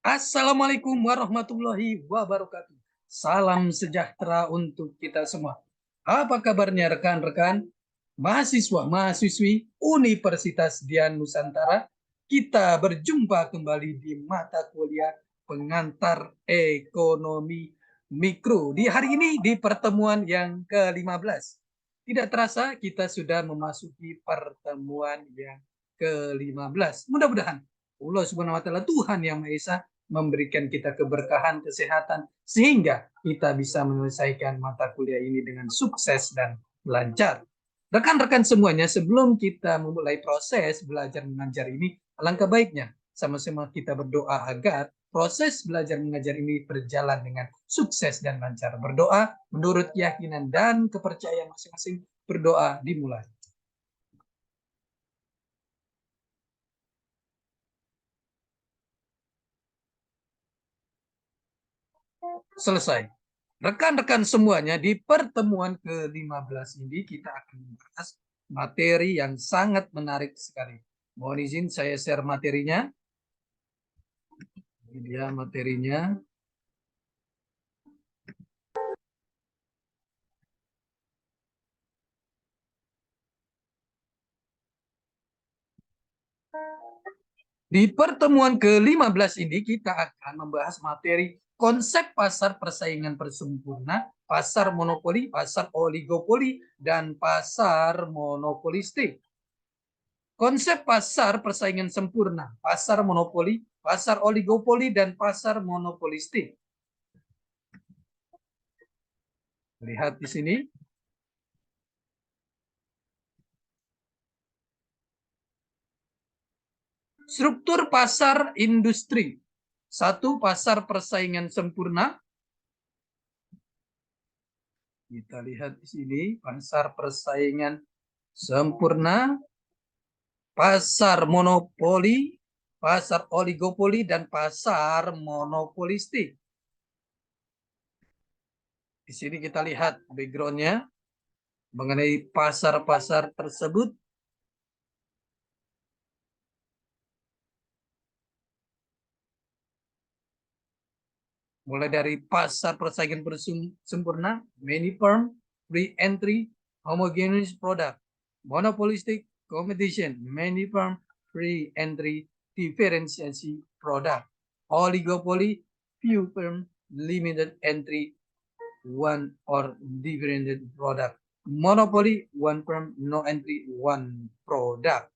Assalamualaikum warahmatullahi wabarakatuh. Salam sejahtera untuk kita semua. Apa kabarnya rekan-rekan, mahasiswa, mahasiswi Universitas Dian Nusantara? Kita berjumpa kembali di mata kuliah pengantar ekonomi mikro. Di hari ini di pertemuan yang ke-15. Tidak terasa kita sudah memasuki pertemuan yang ke-15. Mudah-mudahan Allah Subhanahu wa taala Tuhan yang Maha Esa memberikan kita keberkahan, kesehatan, sehingga kita bisa menyelesaikan mata kuliah ini dengan sukses dan lancar. Rekan-rekan semuanya, sebelum kita memulai proses belajar mengajar ini, alangkah baiknya sama-sama kita berdoa agar proses belajar mengajar ini berjalan dengan sukses dan lancar. Berdoa menurut keyakinan dan kepercayaan masing-masing. Berdoa dimulai. Selesai. Rekan-rekan semuanya, di pertemuan ke-15 ini kita akan membahas materi yang sangat menarik sekali. Mohon izin saya share materinya. Ini dia materinya. Di pertemuan ke-15 ini kita akan membahas materi konsep pasar persaingan bersempurna, pasar monopoli, pasar oligopoli, dan pasar monopolistik. Konsep pasar persaingan sempurna, pasar monopoli, pasar oligopoli, dan pasar monopolistik. Lihat di sini. Struktur pasar industri. Satu, pasar persaingan sempurna. Kita lihat di sini, pasar persaingan sempurna, pasar monopoli, pasar oligopoli, dan pasar monopolistik. Di sini kita lihat background-nya mengenai pasar-pasar tersebut. Mulai dari pasar persaingan sempurna, many firm, free entry, homogeneous product, monopolistic competition, many firm, free entry, differentiasi product, oligopoly, few firm, limited entry, one or differentiated product, monopoly, one firm, no entry, one product.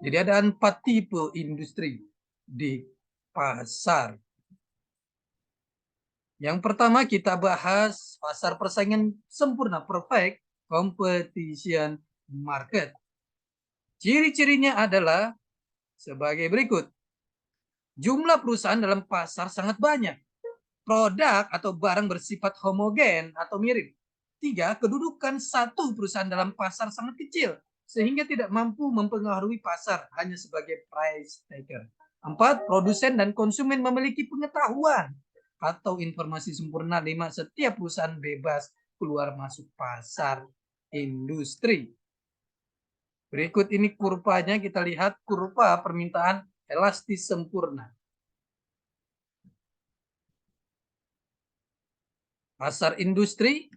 Jadi ada 4 tipe industri di pasar. Yang pertama kita bahas pasar persaingan sempurna, perfect competition market. Ciri-cirinya adalah sebagai berikut. Jumlah perusahaan dalam pasar sangat banyak. Produk atau barang bersifat homogen atau mirip. 3, kedudukan satu perusahaan dalam pasar sangat kecil, sehingga tidak mampu mempengaruhi pasar, hanya sebagai price taker. 4, produsen dan konsumen memiliki pengetahuan atau informasi sempurna. 5, setiap perusahaan bebas keluar masuk pasar industri. Berikut ini kurvanya, kita lihat kurva permintaan elastis sempurna. Pasar industri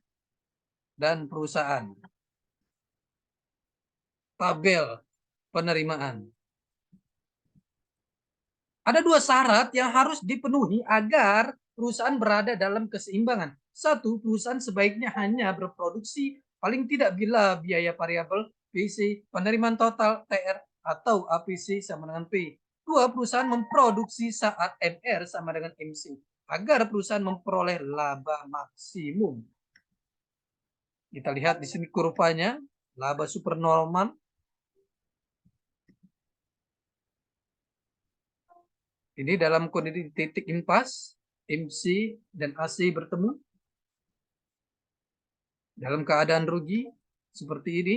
dan perusahaan. Tabel penerimaan. Ada 2 syarat yang harus dipenuhi agar perusahaan berada dalam keseimbangan. 1, perusahaan sebaiknya hanya berproduksi paling tidak bila biaya variabel PC, penerimaan total TR atau APC sama dengan P. 2, perusahaan memproduksi saat MR sama dengan MC agar perusahaan memperoleh laba maksimum. Kita lihat di sini kurvanya, laba supernormal. Ini dalam kondisi titik impas, MC dan AC bertemu. Dalam keadaan rugi, seperti ini.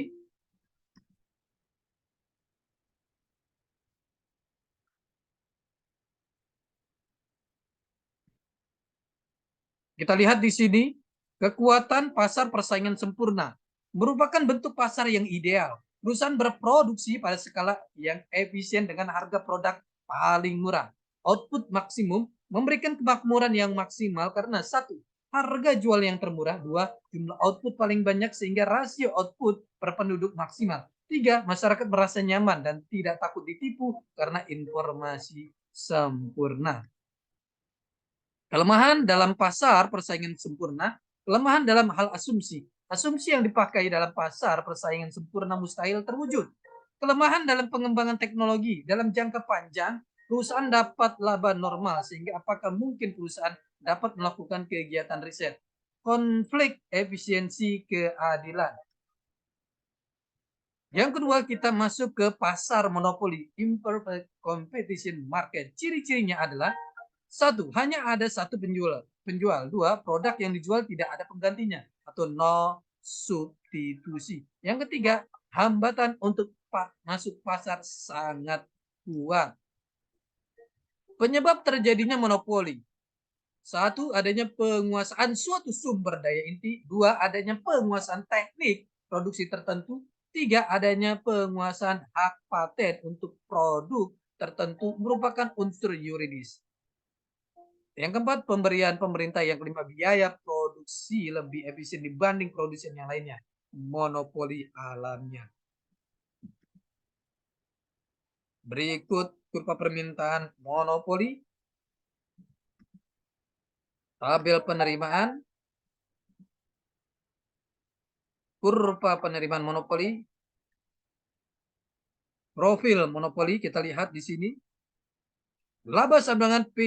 Kita lihat di sini, kekuatan pasar persaingan sempurna. merupakan bentuk pasar yang ideal. Perusahaan berproduksi pada skala yang efisien dengan harga produk paling murah. Output maksimum memberikan kemakmuran yang maksimal karena satu, harga jual yang termurah, dua, jumlah output paling banyak sehingga rasio output per penduduk maksimal. Tiga, masyarakat merasa nyaman dan tidak takut ditipu karena informasi sempurna. Kelemahan dalam pasar persaingan sempurna, kelemahan dalam hal asumsi. Asumsi yang dipakai dalam pasar persaingan sempurna mustahil terwujud. Kelemahan dalam pengembangan teknologi. Dalam jangka panjang, perusahaan dapat laba normal, sehingga apakah mungkin perusahaan dapat melakukan kegiatan riset. Konflik efisiensi keadilan. Yang kedua, kita masuk ke pasar monopoli, imperfect competition market. Ciri-cirinya adalah satu, hanya ada satu penjual. Dua, produk yang dijual tidak ada penggantinya atau no substitusi. Yang ketiga, hambatan untuk masuk pasar sangat kuat. Penyebab terjadinya monopoli. Satu, adanya penguasaan suatu sumber daya inti. Dua, adanya penguasaan teknik produksi tertentu. Tiga, adanya penguasaan hak paten untuk produk tertentu merupakan unsur yuridis. Yang keempat, pemberian pemerintah. Yang kelima, biaya produksi lebih efisien dibanding produsen yang lainnya. Monopoli alamnya. Berikut kurva permintaan monopoli. Tabel penerimaan. Kurva penerimaan monopoli. Profil monopoli kita lihat di sini. Laba sama dengan P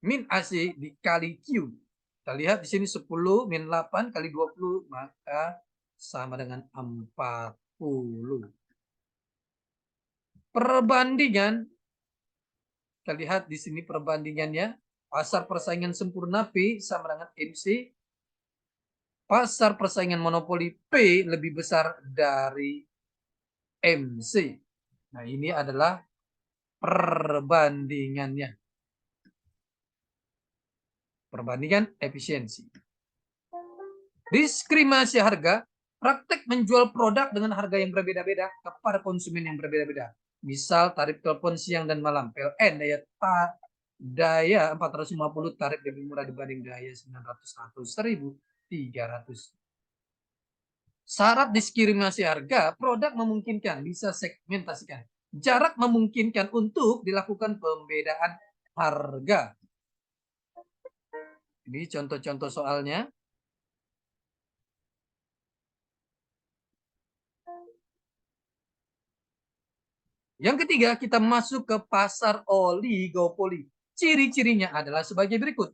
min AC dikali Q. Kita lihat di sini 10 min 8 kali 20 maka sama dengan 40. Perbandingan, kita lihat di sini perbandingannya. Pasar persaingan sempurna P sama dengan MC. Pasar persaingan monopoli P lebih besar dari MC. Nah, ini adalah perbandingannya. Perbandingan efisiensi. Diskriminasi harga, praktek menjual produk dengan harga yang berbeda-beda kepada konsumen yang berbeda-beda. Misal tarif telepon siang dan malam, PLN daya 450 tarif lebih murah dibanding daya 900 atau 1300. Syarat diskriminasi harga, produk memungkinkan bisa segmentasikan. Jarak memungkinkan untuk dilakukan pembedaan harga. Ini contoh-contoh soalnya. Yang ketiga, kita masuk ke pasar oligopoli. Ciri-cirinya adalah sebagai berikut.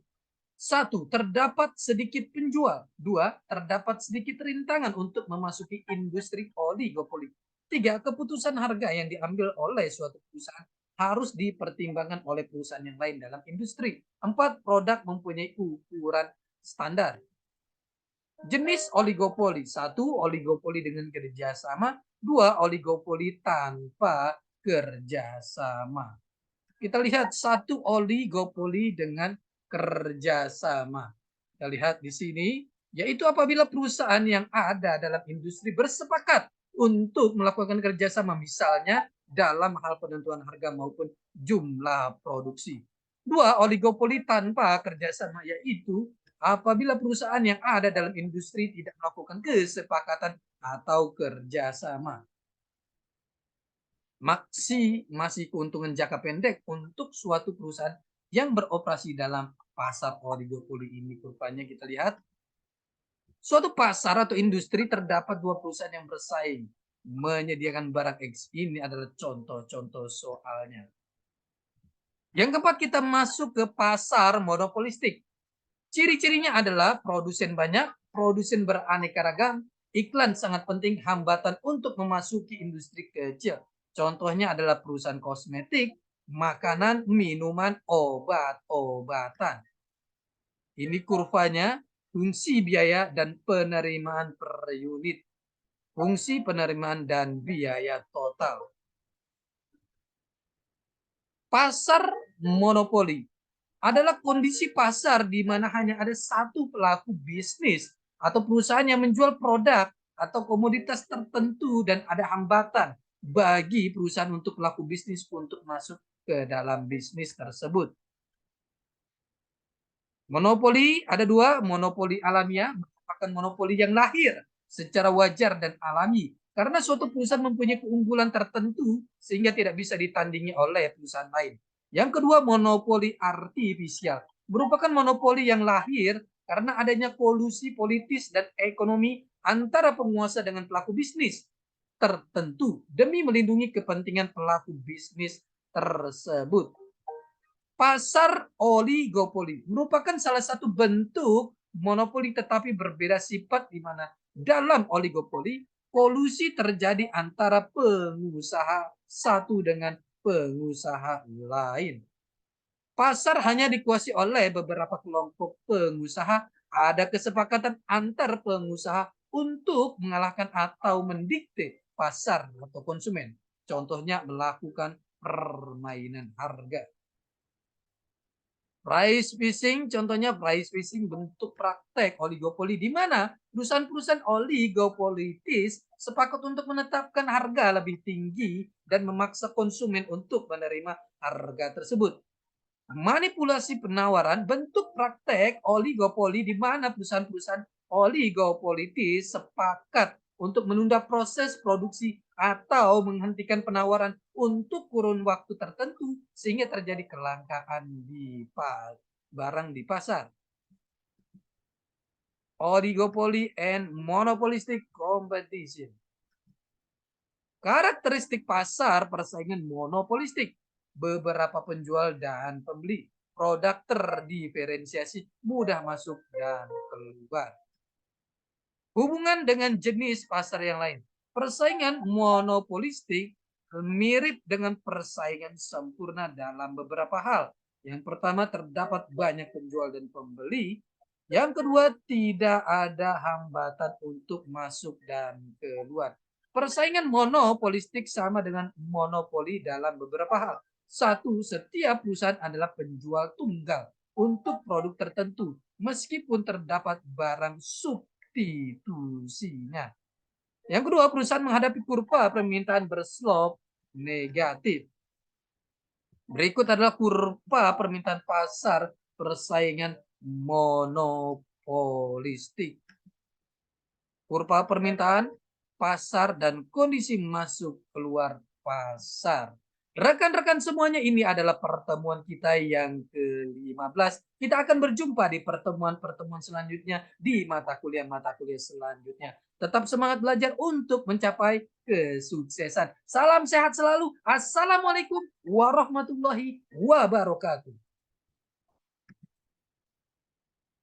Satu, terdapat sedikit penjual. Dua, terdapat sedikit rintangan untuk memasuki industri oligopoli. Tiga, keputusan harga yang diambil oleh suatu perusahaan harus dipertimbangkan oleh perusahaan yang lain dalam industri. Empat, produk mempunyai ukuran standar. Jenis oligopoli. Satu, oligopoli dengan kerjasama. Dua, oligopoli tanpa kerjasama. Kita lihat satu oligopoli dengan kerjasama. Kita lihat di sini, yaitu apabila perusahaan yang ada dalam industri bersepakat untuk melakukan kerjasama, misalnya dalam hal penentuan harga maupun jumlah produksi. Dua, oligopoli tanpa kerjasama, yaitu apabila perusahaan yang ada dalam industri tidak melakukan kesepakatan atau kerjasama. Masih keuntungan jangka pendek untuk suatu perusahaan yang beroperasi dalam pasar oligopoli ini. Kurvanya kita lihat. Suatu pasar atau industri terdapat dua perusahaan yang bersaing menyediakan barang X. Ini adalah contoh-contoh soalnya. Yang keempat, kita masuk ke pasar monopolistik. Ciri-cirinya adalah produsen banyak, produsen beraneka ragam, iklan sangat penting, hambatan untuk memasuki industri kecil. Contohnya adalah perusahaan kosmetik, makanan, minuman, obat-obatan. Ini kurvanya, fungsi biaya dan penerimaan per unit. Fungsi penerimaan dan biaya total. Pasar monopoli adalah kondisi pasar di mana hanya ada satu pelaku bisnis atau perusahaan yang menjual produk atau komoditas tertentu dan ada hambatan bagi perusahaan untuk pelaku bisnis untuk masuk ke dalam bisnis tersebut. Monopoli ada dua, monopoli alamiah merupakan monopoli yang lahir secara wajar dan alami karena suatu perusahaan mempunyai keunggulan tertentu sehingga tidak bisa ditandingi oleh perusahaan lain. Yang kedua, monopoli artifisial merupakan monopoli yang lahir karena adanya kolusi politis dan ekonomi antara penguasa dengan pelaku bisnis tertentu demi melindungi kepentingan pelaku bisnis tersebut. Pasar oligopoli merupakan salah satu bentuk monopoli tetapi berbeda sifat di mana dalam oligopoli kolusi terjadi antara pengusaha satu dengan pengusaha lain. Pasar hanya dikuasai oleh beberapa kelompok pengusaha, ada kesepakatan antar pengusaha untuk mengalahkan atau mendikte pasar atau konsumen. Contohnya melakukan permainan harga. Price fixing, contohnya price fixing bentuk praktek oligopoli di mana perusahaan-perusahaan oligopolitis sepakat untuk menetapkan harga lebih tinggi dan memaksa konsumen untuk menerima harga tersebut. Manipulasi penawaran bentuk praktek oligopoli di mana perusahaan-perusahaan oligopolitis sepakat untuk menunda proses produksi atau menghentikan penawaran untuk kurun waktu tertentu sehingga terjadi kelangkaan di barang di pasar. Oligopoly and monopolistic competition. Karakteristik pasar persaingan monopolistik. Beberapa penjual dan pembeli. Produk terdiferensiasi, mudah masuk dan keluar. Hubungan dengan jenis pasar yang lain. Persaingan monopolistik mirip dengan persaingan sempurna dalam beberapa hal. Yang pertama, terdapat banyak penjual dan pembeli. Yang kedua, tidak ada hambatan untuk masuk dan keluar. Persaingan monopolistik sama dengan monopoli dalam beberapa hal. Satu, setiap perusahaan adalah penjual tunggal untuk produk tertentu, meskipun terdapat barang substitusinya. Yang kedua, perusahaan menghadapi kurva permintaan berslop negatif. Berikut adalah kurva permintaan pasar persaingan monopolistik. Kurva permintaan pasar dan kondisi masuk keluar pasar. Rekan-rekan semuanya, ini adalah pertemuan kita yang ke-15. Kita akan berjumpa di pertemuan-pertemuan selanjutnya di mata kuliah selanjutnya. Tetap semangat belajar untuk mencapai kesuksesan. Salam sehat selalu. Assalamualaikum warahmatullahi wabarakatuh.